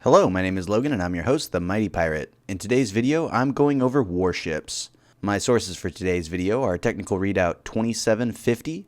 Hello, my name is Logan and I'm your host, the Mighty Pirate. In today's video, I'm going over warships. My sources for today's video are Technical Readout 2750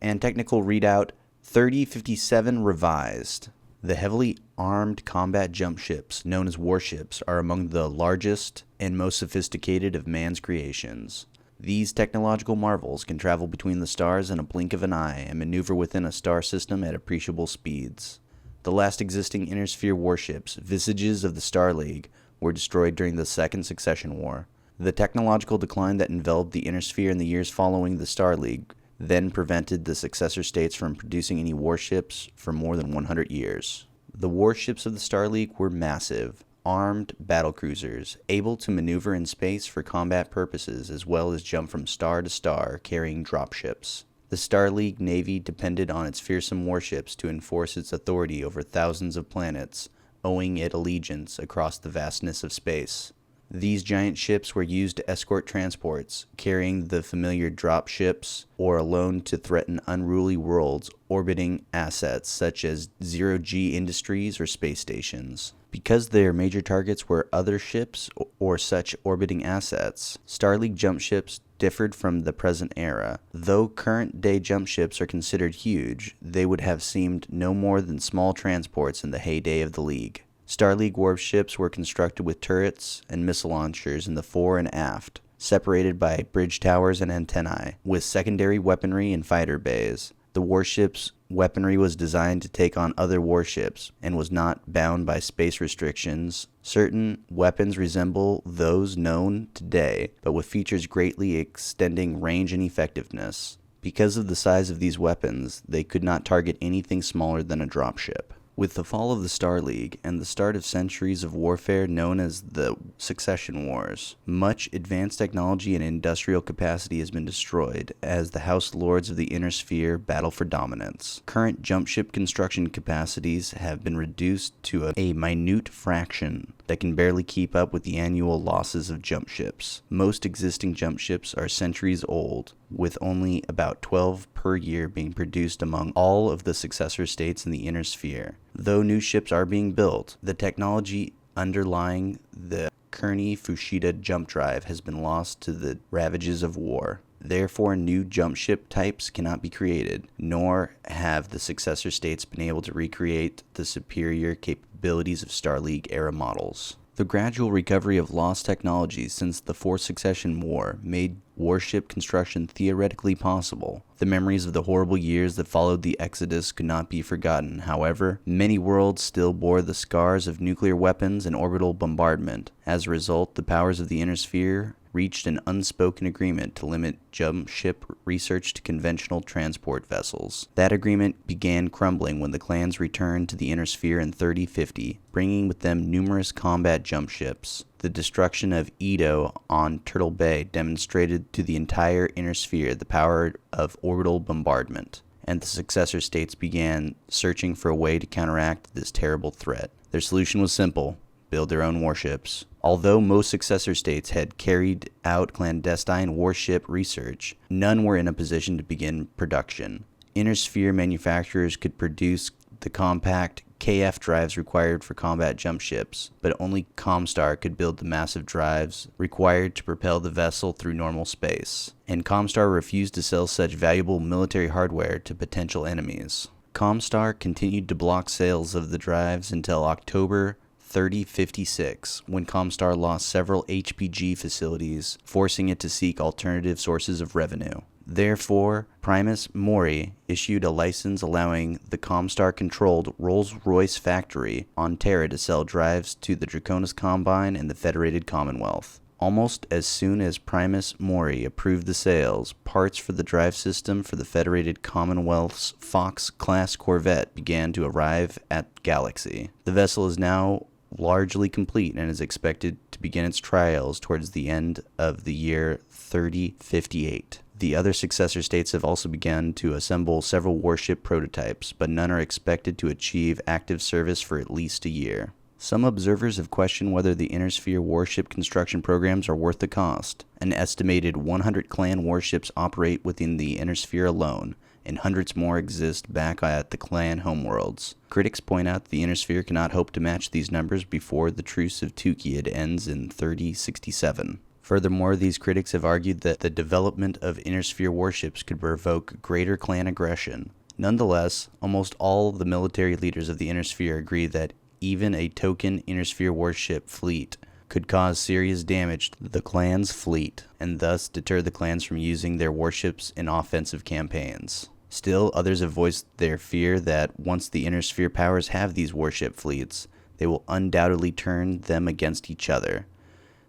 and Technical Readout 3057 Revised. The heavily armed combat jump ships, known as warships, are among the largest and most sophisticated of man's creations. These technological marvels can travel between the stars in a blink of an eye and maneuver within a star system at appreciable speeds. The last existing Inner-Sphere warships, Visages of the Star League, were destroyed during the Second Succession War. The technological decline that enveloped the Inner-Sphere in the years following the Star League then prevented the successor states from producing any warships for more than 100 years. The warships of the Star League were massive, armed battlecruisers, able to maneuver in space for combat purposes as well as jump from star to star carrying dropships. The Star League Navy depended on its fearsome warships to enforce its authority over thousands of planets, owing it allegiance across the vastness of space. These giant ships were used to escort transports, carrying the familiar drop ships, or alone to threaten unruly worlds orbiting assets such as zero-G industries or space stations. Because their major targets were other ships or such orbiting assets, Star League jump ships differed from the present era. Though current-day jump ships are considered huge, they would have seemed no more than small transports in the heyday of the League. Star League warships were constructed with turrets and missile launchers in the fore and aft, separated by bridge towers and antennae, with secondary weaponry and fighter bays. The warship's weaponry was designed to take on other warships and was not bound by space restrictions. Certain weapons resemble those known today, but with features greatly extending range and effectiveness. Because of the size of these weapons, they could not target anything smaller than a dropship. With the fall of the Star League and the start of centuries of warfare known as the Succession Wars, much advanced technology and industrial capacity has been destroyed as the House Lords of the Inner Sphere battle for dominance. Current jump ship construction capacities have been reduced to a minute fraction that can barely keep up with the annual losses of jump ships. Most existing jump ships are centuries old, with only about 12 per year being produced among all of the successor states in the Inner Sphere. Though new ships are being built, the technology underlying the Kearney-Fushida jump drive has been lost to the ravages of war. Therefore, new jump ship types cannot be created, nor have the successor states been able to recreate the superior capabilities of Star League era models. The gradual recovery of lost technologies since the Fourth Succession War made warship construction theoretically possible. The memories of the horrible years that followed the Exodus could not be forgotten. However, many worlds still bore the scars of nuclear weapons and orbital bombardment. As a result, the powers of the Inner Sphere reached an unspoken agreement to limit jump ship research to conventional transport vessels. That agreement began crumbling when the clans returned to the Inner Sphere in 3050, bringing with them numerous combat jump ships. The destruction of Edo on Turtle Bay demonstrated to the entire Inner Sphere the power of orbital bombardment, and the successor states began searching for a way to counteract this terrible threat. Their solution was simple: build their own warships. Although most successor states had carried out clandestine warship research, none were in a position to begin production. Inner Sphere manufacturers could produce the compact KF drives required for combat jump ships, but only Comstar could build the massive drives required to propel the vessel through normal space, and Comstar refused to sell such valuable military hardware to potential enemies. Comstar continued to block sales of the drives until October 3056, when Comstar lost several HPG facilities, forcing it to seek alternative sources of revenue. Therefore, Primus Mori issued a license allowing the Comstar-controlled Rolls-Royce factory on Terra to sell drives to the Draconis Combine and the Federated Commonwealth. Almost as soon as Primus Mori approved the sales, parts for the drive system for the Federated Commonwealth's Fox-class corvette began to arrive at Galaxy. The vessel is now largely complete and is expected to begin its trials towards the end of the year 3058. The other successor states have also begun to assemble several warship prototypes, but none are expected to achieve active service for at least a year. Some observers have questioned whether the Inner Sphere warship construction programs are worth the cost. An estimated 100 clan warships operate within the Inner Sphere alone, and hundreds more exist back at the clan homeworlds. Critics point out the Inner Sphere cannot hope to match these numbers before the Truce of Tukiad ends in 3067. Furthermore, these critics have argued that the development of Inner Sphere warships could provoke greater clan aggression. Nonetheless, almost all the military leaders of the Inner Sphere agree that even a token Inner Sphere warship fleet could cause serious damage to the clan's fleet, and thus deter the clans from using their warships in offensive campaigns. Still, others have voiced their fear that once the Inner Sphere powers have these warship fleets, they will undoubtedly turn them against each other.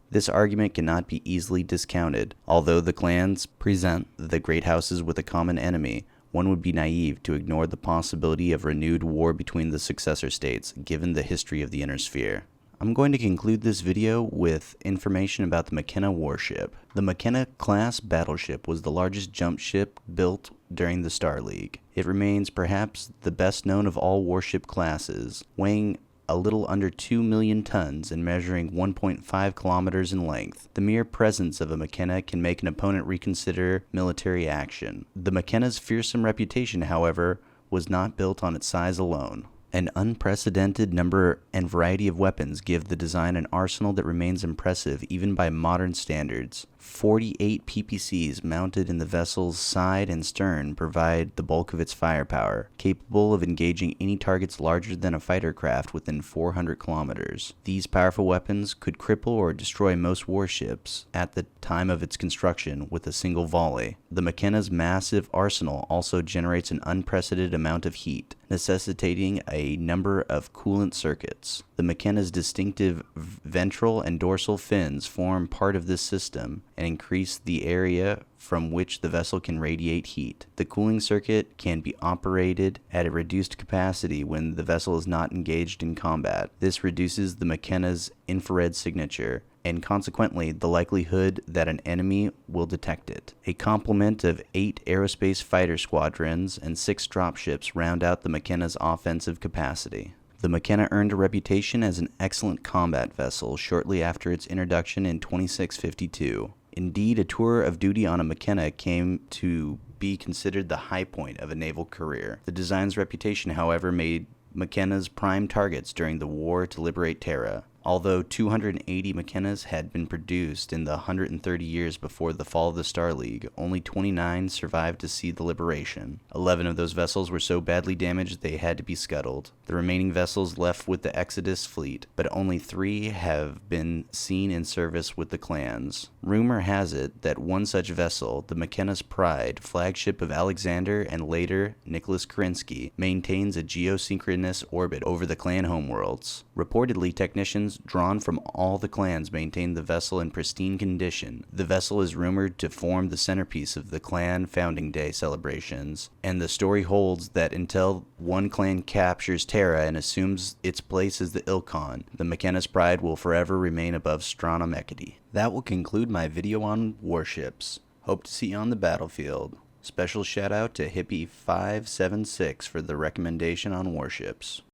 This argument cannot be easily discounted. Although the clans present the great houses with a common enemy, one would be naive to ignore the possibility of renewed war between the successor states, given the history of the Inner Sphere. I'm going to conclude this video with information about the Mckenna warship. The Mckenna class battleship was the largest jump ship built during the Star League. It remains perhaps the best known of all warship classes, weighing a little under 2 million tons and measuring 1.5 kilometers in length. The mere presence of a Mckenna can make an opponent reconsider military action. The Mckenna's fearsome reputation, however, was not built on its size alone. An unprecedented number and variety of weapons give the design an arsenal that remains impressive even by modern standards. 48 PPCs mounted in the vessel's side and stern provide the bulk of its firepower, capable of engaging any targets larger than a fighter craft within 400 kilometers. These powerful weapons could cripple or destroy most warships at the time of its construction with a single volley. The Mckenna's massive arsenal also generates an unprecedented amount of heat, necessitating a number of coolant circuits. The Mckenna's distinctive ventral and dorsal fins form part of this system and increase the area from which the vessel can radiate heat. The cooling circuit can be operated at a reduced capacity when the vessel is not engaged in combat. This reduces the Mckenna's infrared signature, and consequently the likelihood that an enemy will detect it. A complement of 8 aerospace fighter squadrons and 6 dropships round out the Mckenna's offensive capacity. The Mckenna earned a reputation as an excellent combat vessel shortly after its introduction in 2652. Indeed, a tour of duty on a Mckenna came to be considered the high point of a naval career. The design's reputation, however, made Mckenna's prime targets during the war to liberate Terra. Although 280 Mckennas had been produced in the 130 years before the fall of the Star League, only 29 survived to see the liberation. 11 of those vessels were so badly damaged they had to be scuttled. The remaining vessels left with the Exodus fleet, but only 3 have been seen in service with the clans. Rumor has it that one such vessel, the Mckenna's Pride, flagship of Alexander and later Nicholas Kerensky, maintains a geosynchronous orbit over the clan homeworlds. Reportedly, technicians drawn from all the clans maintain the vessel in pristine condition. The vessel is rumored to form the centerpiece of the clan founding day celebrations, and the story holds that until one clan captures Terra and assumes its place as the Ilkhan, the Mckenna's Pride will forever remain above Strana Meketi. That will conclude my video on warships. Hope to see you on the battlefield. Special shout out to Hippie576 for the recommendation on warships.